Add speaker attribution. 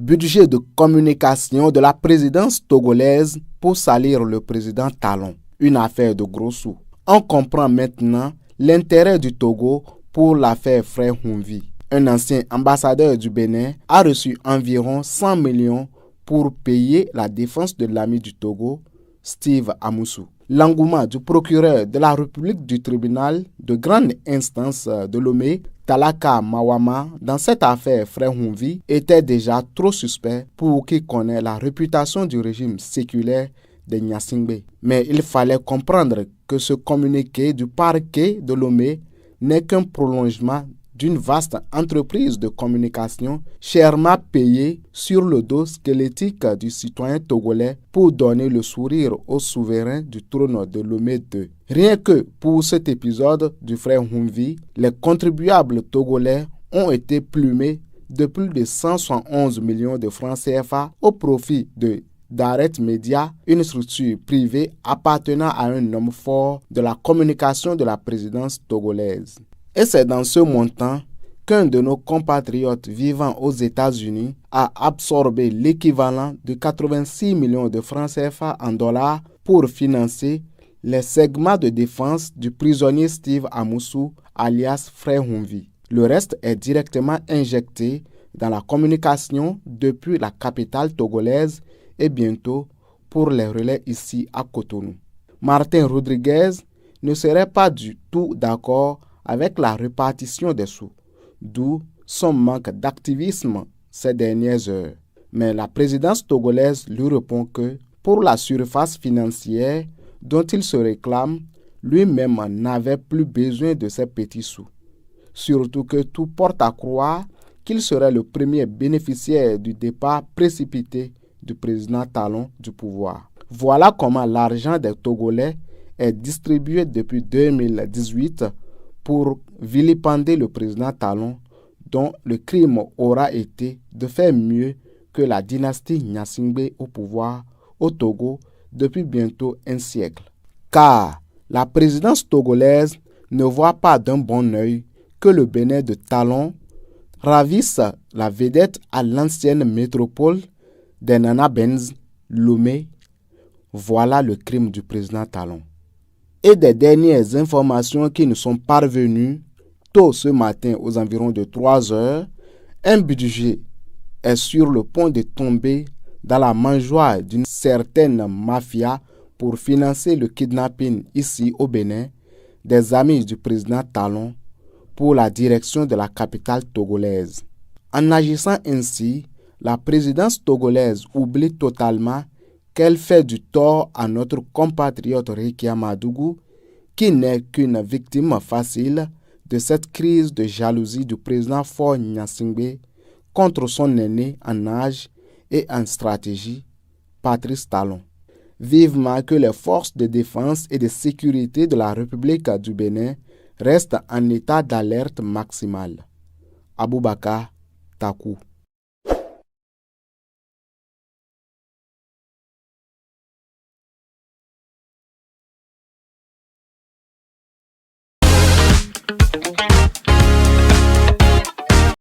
Speaker 1: Budget de communication de la présidence togolaise pour salir le président Talon. Une affaire de gros sous. On comprend maintenant l'intérêt du Togo pour l'affaire Frère Humvi. Un ancien ambassadeur du Bénin a reçu environ 100 millions pour payer la défense de l'ami du Togo, Steve Amoussou. L'engouement du procureur de la République du tribunal de grande instance de Lomé, Talaka Mawama, dans cette affaire Frère Humvi était déjà trop suspect pour qui connaît la réputation du régime séculaire de Gnassingbé. Mais il fallait comprendre que ce communiqué du parquet de Lomé n'est qu'un prolongement d'une vaste entreprise de communication chèrement payée sur le dos squelettique du citoyen togolais pour donner le sourire au souverain du trône de Lomé II. Rien que pour cet épisode du frère Humvi, les contribuables togolais ont été plumés de plus de 171 millions de francs CFA au profit de Daret Media, une structure privée appartenant à un homme fort de la communication de la présidence togolaise. Et c'est dans ce montant qu'un de nos compatriotes vivant aux États-Unis a absorbé l'équivalent de 86 millions de francs CFA en dollars pour financer les segments de défense du prisonnier Steve Amoussou, alias Frère Humvi. Le reste est directement injecté dans la communication depuis la capitale togolaise et bientôt pour les relais ici à Cotonou. Martin Rodriguez ne serait pas du tout d'accord avec la répartition des sous, d'où son manque d'activisme ces dernières heures. Mais la présidence togolaise lui répond que, pour la surface financière dont il se réclame, lui-même n'avait plus besoin de ces petits sous. Surtout que tout porte à croire qu'il serait le premier bénéficiaire du départ précipité du président Talon du pouvoir. Voilà comment l'argent des Togolais est distribué depuis 2018 pour vilipender le président Talon, dont le crime aura été de faire mieux que la dynastie Gnassingbé au pouvoir au Togo depuis bientôt un siècle. Car la présidence togolaise ne voit pas d'un bon œil que le Bénin de Talon ravisse la vedette à l'ancienne métropole des Nana Benz, Lomé. Voilà le crime du président Talon. Et des dernières informations qui nous sont parvenues tôt ce matin aux environs de 3 heures, un budget est sur le point de tomber dans la mangeoire d'une certaine mafia pour financer le kidnapping ici au Bénin des amis du président Talon pour la direction de la capitale togolaise. En agissant ainsi, la présidence togolaise oublie totalement qu'elle fait du tort à notre compatriote Rekia Madougou, qui n'est qu'une victime facile de cette crise de jalousie du président Faure Gnassingbé contre son aîné en âge et en stratégie, Patrice Talon. Vivement que les forces de défense et de sécurité de la République du Bénin restent en état d'alerte maximale. Aboubakar Takou.